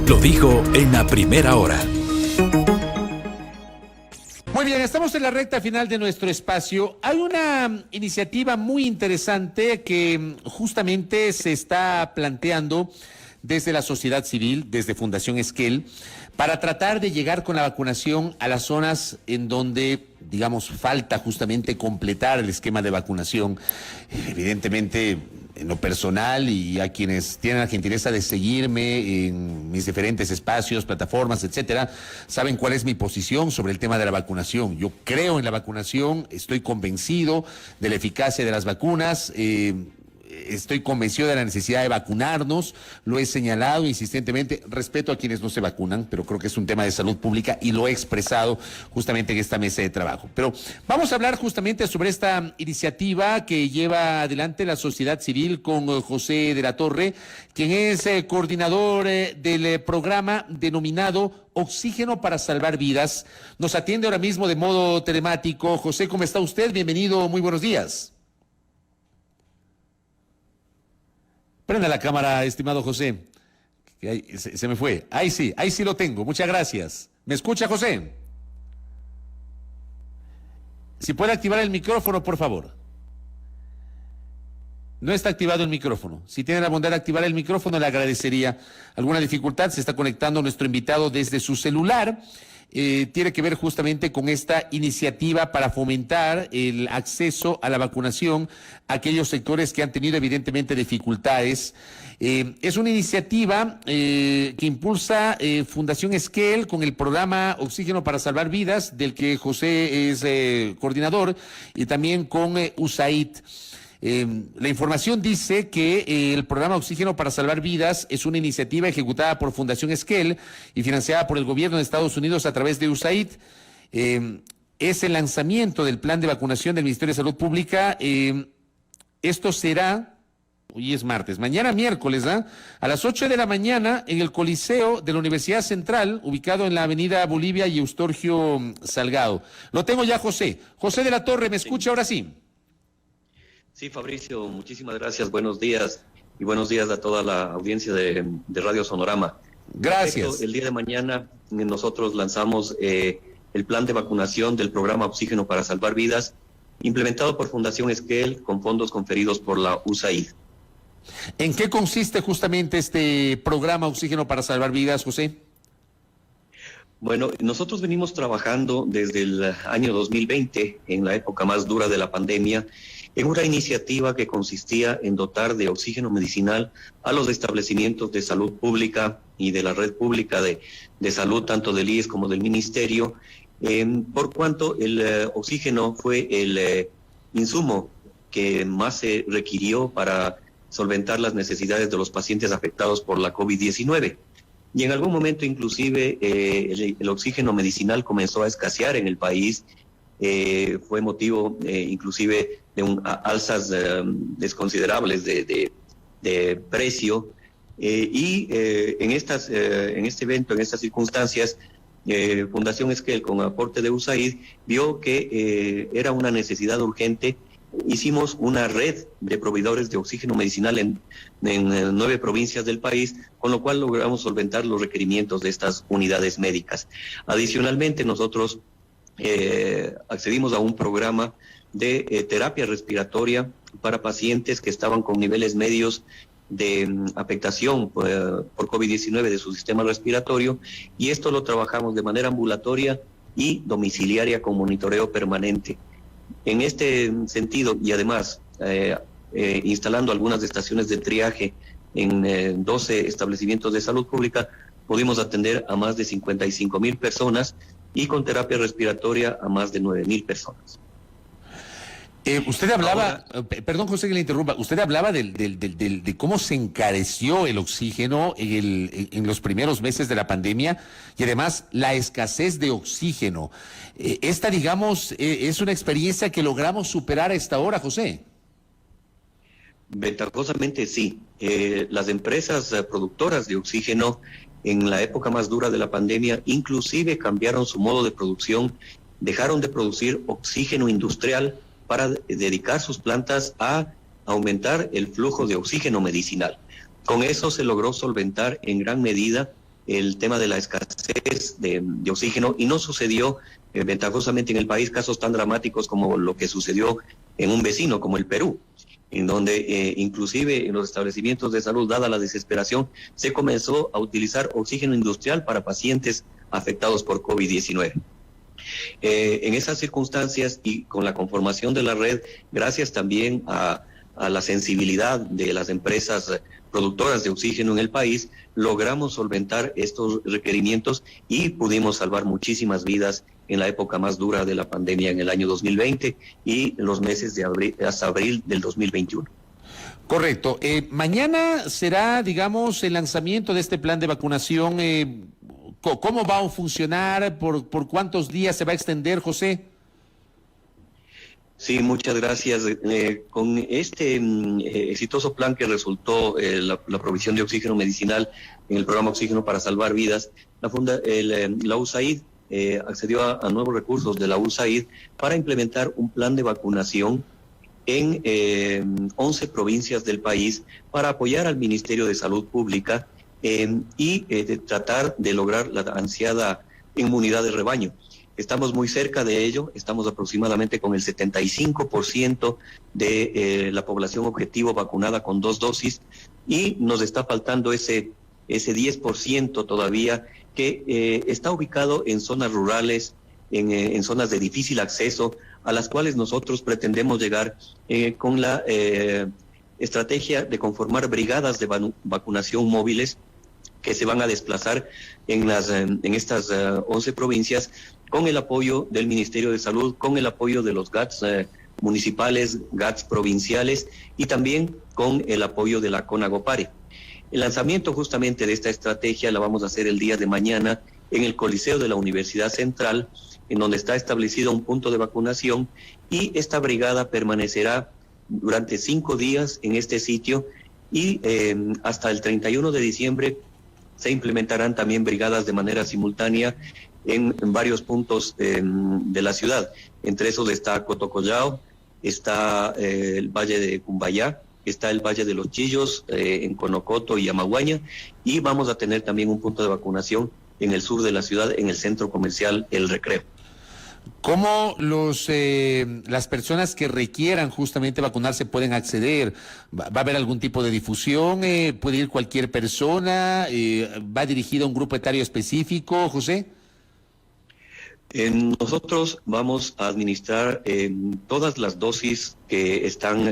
Lo dijo en la primera hora. Muy bien, estamos en la recta final de nuestro espacio. Hay una iniciativa muy interesante que justamente se está planteando desde la sociedad civil, desde Fundación Esquel, para tratar de llegar con la vacunación a las zonas en donde, digamos, falta justamente completar el esquema de vacunación. Evidentemente, en lo personal, y a quienes tienen la gentileza de seguirme en mis diferentes espacios, plataformas, etcétera, saben cuál es mi posición sobre el tema de la vacunación. Yo creo en la vacunación, estoy convencido de la eficacia de las vacunas, estoy convencido de la necesidad de vacunarnos, lo he señalado insistentemente, respeto a quienes no se vacunan, pero creo que es un tema de salud pública y lo he expresado justamente en esta mesa de trabajo. Pero vamos a hablar justamente sobre esta iniciativa que lleva adelante la sociedad civil con José de la Torre, quien es coordinador del programa denominado Oxígeno para Salvar Vidas. Nos atiende ahora mismo de modo telemático. José, ¿cómo está usted? Bienvenido, muy buenos días. Prenda la cámara, estimado José. Se me fue. Ahí sí lo tengo. Muchas gracias. ¿Me escucha, José? Si puede activar el micrófono, por favor. No está activado el micrófono. Si tiene la bondad de activar el micrófono, le agradecería. ¿Alguna dificultad? Se está conectando nuestro invitado desde su celular. Tiene que ver justamente con esta iniciativa para fomentar el acceso a la vacunación a aquellos sectores que han tenido evidentemente dificultades. Es una iniciativa que impulsa Fundación Esquel con el programa Oxígeno para Salvar Vidas, del que José es coordinador, y también con USAID. La información dice que el programa Oxígeno para Salvar Vidas es una iniciativa ejecutada por Fundación Esquel y financiada por el gobierno de Estados Unidos a través de USAID. Es el lanzamiento del plan de vacunación del Ministerio de Salud Pública. Esto será, hoy es martes, mañana miércoles, a las 8 de la mañana en el Coliseo de la Universidad Central, ubicado en la avenida Bolivia y Eustorgio Salgado. Lo tengo ya, José. José de la Torre, ¿me escucha ahora sí? Sí, Fabricio, muchísimas gracias. Buenos días y buenos días a toda la audiencia de Radio Sonorama. Gracias. Perfecto. El día de mañana nosotros lanzamos el plan de vacunación del programa Oxígeno para Salvar Vidas, implementado por Fundación Esquel con fondos conferidos por la USAID. ¿En qué consiste justamente este programa Oxígeno para Salvar Vidas, José? Bueno, nosotros venimos trabajando desde el año 2020, en la época más dura de la pandemia, en una iniciativa que consistía en dotar de oxígeno medicinal a los establecimientos de salud pública y de la red pública de salud, tanto del IES como del Ministerio, por cuanto el oxígeno fue el insumo que más se requirió para solventar las necesidades de los pacientes afectados por la COVID-19. Y en algún momento inclusive el oxígeno medicinal comenzó a escasear en el país. Fue motivo inclusive de alzas desconsiderables de precio en este evento, en estas circunstancias, Fundación Esquel con aporte de USAID vio que era una necesidad urgente. Hicimos una red de proveedores de oxígeno medicinal en 9 provincias del país, con lo cual logramos solventar los requerimientos de estas unidades médicas. Adicionalmente, nosotros accedimos a un programa de terapia respiratoria para pacientes que estaban con niveles medios de afectación por COVID-19 de su sistema respiratorio, y esto lo trabajamos de manera ambulatoria y domiciliaria con monitoreo permanente. En este sentido, y además instalando algunas estaciones de triaje en 12 establecimientos de salud pública, pudimos atender a más de 55,000 personas y con terapia respiratoria a más de 9,000 personas. Usted hablaba, perdón José que le interrumpa, usted hablaba de cómo se encareció el oxígeno en los primeros meses de la pandemia y además la escasez de oxígeno. Esta, digamos, es una experiencia que logramos superar a esta hora, José. Ventajosamente sí. Las empresas productoras de oxígeno en la época más dura de la pandemia inclusive cambiaron su modo de producción, dejaron de producir oxígeno industrial para dedicar sus plantas a aumentar el flujo de oxígeno medicinal. Con eso se logró solventar en gran medida el tema de la escasez de oxígeno, y no sucedió ventajosamente en el país casos tan dramáticos como lo que sucedió en un vecino como el Perú, en donde inclusive en los establecimientos de salud, dada la desesperación, se comenzó a utilizar oxígeno industrial para pacientes afectados por COVID-19. En esas circunstancias y con la conformación de la red, gracias también a la sensibilidad de las empresas productoras de oxígeno en el país, logramos solventar estos requerimientos y pudimos salvar muchísimas vidas en la época más dura de la pandemia en el año 2020 y los meses de abril hasta abril del 2021. Correcto. Mañana será, digamos, el lanzamiento de este plan de vacunación. ¿Cómo va a funcionar? ¿Por cuántos días se va a extender, José? Sí, muchas gracias. Con este exitoso plan que resultó la provisión de oxígeno medicinal en el programa Oxígeno para Salvar Vidas, la USAID accedió a nuevos recursos de la USAID para implementar un plan de vacunación en 11 provincias del país para apoyar al Ministerio de Salud Pública y tratar de lograr la ansiada inmunidad de rebaño. Estamos muy cerca de ello, estamos aproximadamente con el 75% de la población objetivo vacunada con 2 dosis y nos está faltando ese 10% todavía que está ubicado en zonas rurales, en zonas de difícil acceso, a las cuales nosotros pretendemos llegar con la estrategia de conformar brigadas de vacunación móviles que se van a desplazar en estas 11 provincias con el apoyo del Ministerio de Salud, con el apoyo de los GATS municipales, GATS provinciales y también con el apoyo de la CONAGOPARE. El lanzamiento justamente de esta estrategia la vamos a hacer el día de mañana en el Coliseo de la Universidad Central, en donde está establecido un punto de vacunación, y esta brigada permanecerá durante 5 días en este sitio y hasta el 31 de diciembre se implementarán también brigadas de manera simultánea en varios puntos de la ciudad. Entre esos está Cotocollao, está el Valle de Cumbayá, está el Valle de los Chillos, en Conocoto y Amaguaña, y vamos a tener también un punto de vacunación en el sur de la ciudad, en el centro comercial El Recreo. ¿Cómo las personas que requieran justamente vacunarse pueden acceder? ¿Va a haber algún tipo de difusión? ¿Puede ir cualquier persona? ¿Va dirigido a un grupo etario específico, José? Nosotros vamos a administrar todas las dosis que están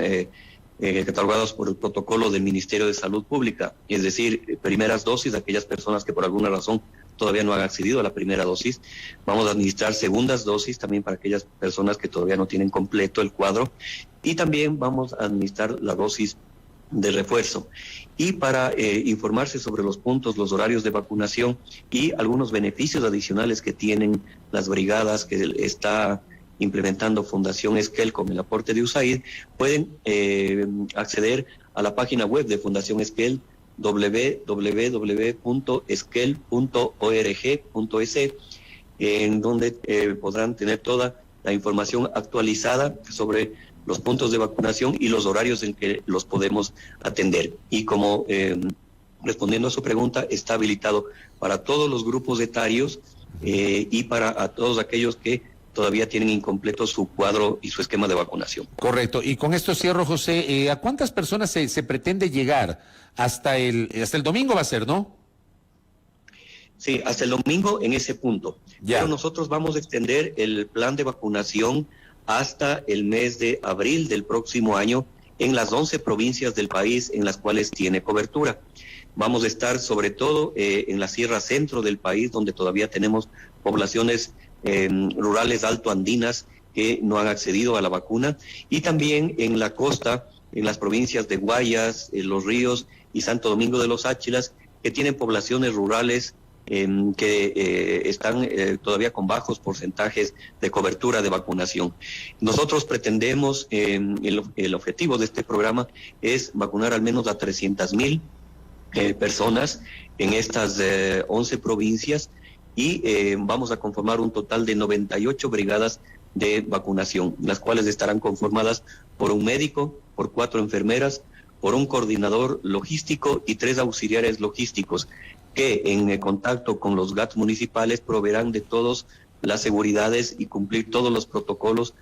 catalogadas por el protocolo del Ministerio de Salud Pública, es decir, primeras dosis de aquellas personas que por alguna razón todavía no han accedido a la primera dosis. Vamos a administrar segundas dosis también para aquellas personas que todavía no tienen completo el cuadro, y también vamos a administrar la dosis de refuerzo. Y para informarse sobre los puntos, los horarios de vacunación y algunos beneficios adicionales que tienen las brigadas que está implementando Fundación Esquel con el aporte de USAID, pueden acceder a la página web de Fundación Esquel, www.esquel.org.es, en donde podrán tener toda la información actualizada sobre los puntos de vacunación y los horarios en que los podemos atender. Y como respondiendo a su pregunta, está habilitado para todos los grupos etarios y para a todos aquellos que todavía tienen incompleto su cuadro y su esquema de vacunación. Correcto. Y con esto cierro, José. ¿A cuántas personas se pretende llegar? Hasta el domingo va a ser, ¿no? Sí, hasta el domingo en ese punto. Ya. Pero nosotros vamos a extender el plan de vacunación hasta el mes de abril del próximo año en las 11 provincias del país en las cuales tiene cobertura. Vamos a estar sobre todo en la Sierra Centro del país, donde todavía tenemos poblaciones rurales altoandinas que no han accedido a la vacuna, y también en la costa, en las provincias de Guayas, Los Ríos y Santo Domingo de los Áchilas, que tienen poblaciones rurales que están todavía con bajos porcentajes de cobertura de vacunación. Nosotros pretendemos, el objetivo de este programa es vacunar al menos a 300,000 personas en estas 11 provincias, y vamos a conformar un total de 98 brigadas de vacunación, las cuales estarán conformadas por un médico, por 4 enfermeras, por un coordinador logístico y 3 auxiliares logísticos que en contacto con los GATS municipales proveerán de todas las seguridades y cumplir todos los protocolos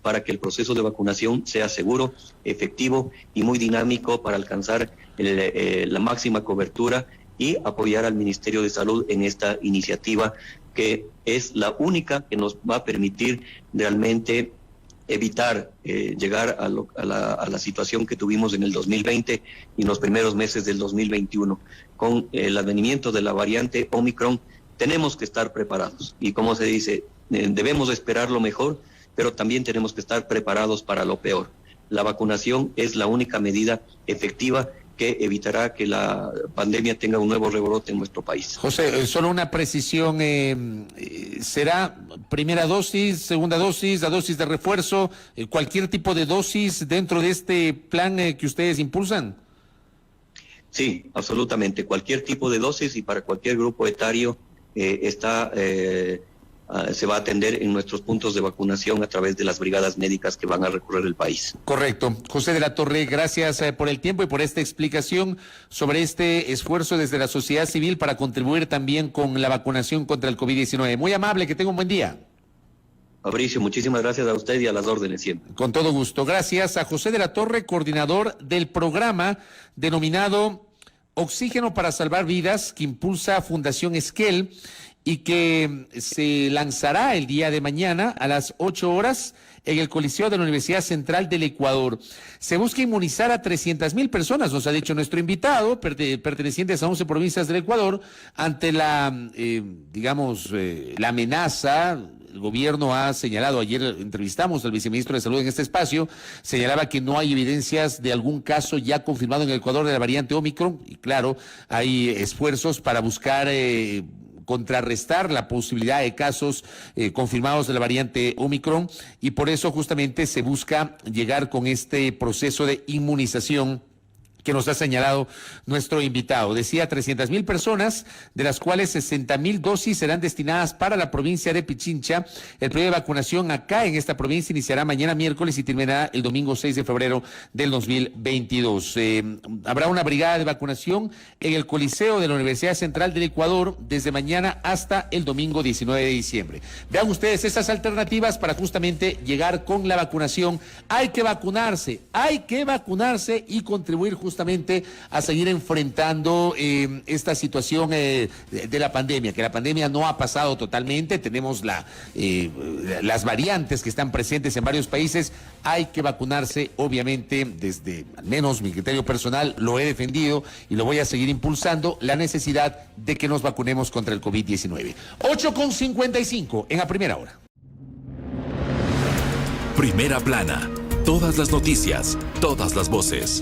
para que el proceso de vacunación sea seguro, efectivo y muy dinámico para alcanzar la máxima cobertura y apoyar al Ministerio de Salud en esta iniciativa que es la única que nos va a permitir realmente evitar llegar a la situación que tuvimos en el 2020 y en los primeros meses del 2021. Con el advenimiento de la variante Omicron tenemos que estar preparados y, como se dice, debemos esperar lo mejor, pero también tenemos que estar preparados para lo peor. La vacunación es la única medida efectiva que evitará que la pandemia tenga un nuevo rebrote en nuestro país. José, solo una precisión, ¿será primera dosis, segunda dosis, la dosis de refuerzo, cualquier tipo de dosis dentro de este plan que ustedes impulsan? Sí, absolutamente, cualquier tipo de dosis y para cualquier grupo etario se va a atender en nuestros puntos de vacunación a través de las brigadas médicas que van a recorrer el país. Correcto. José de la Torre, gracias por el tiempo y por esta explicación sobre este esfuerzo desde la sociedad civil para contribuir también con la vacunación contra el COVID-19. Muy amable, que tenga un buen día. Fabricio, muchísimas gracias a usted y a las órdenes siempre. Con todo gusto. Gracias a José de la Torre, coordinador del programa denominado Oxígeno para Salvar Vidas, que impulsa Fundación Esquel, y que se lanzará el día de mañana a las 8 horas en el Coliseo de la Universidad Central del Ecuador. Se busca inmunizar a 300,000 personas, nos ha dicho nuestro invitado, pertenecientes a 11 provincias del Ecuador, ante la amenaza. El gobierno ha señalado, ayer entrevistamos al viceministro de Salud en este espacio, señalaba que no hay evidencias de algún caso ya confirmado en el Ecuador de la variante Omicron, y claro, hay esfuerzos para buscar contrarrestar la posibilidad de casos confirmados de la variante Omicron, y por eso justamente se busca llegar con este proceso de inmunización que nos ha señalado nuestro invitado. Decía 300,000 personas, de las cuales 60,000 dosis serán destinadas para la provincia de Pichincha. El periodo de vacunación acá en esta provincia iniciará mañana miércoles y terminará el domingo 6 de febrero del 2022. Habrá una brigada de vacunación en el Coliseo de la Universidad Central del Ecuador desde mañana hasta el domingo 19 de diciembre. Vean ustedes esas alternativas para justamente llegar con la vacunación. Hay que vacunarse y contribuir justamente a seguir enfrentando esta situación de la pandemia, que la pandemia no ha pasado totalmente. Tenemos las variantes que están presentes en varios países. Hay que vacunarse, obviamente, desde al menos mi criterio personal, lo he defendido y lo voy a seguir impulsando, la necesidad de que nos vacunemos contra el COVID-19. 8:55 en la primera hora. Primera plana. Todas las noticias, todas las voces.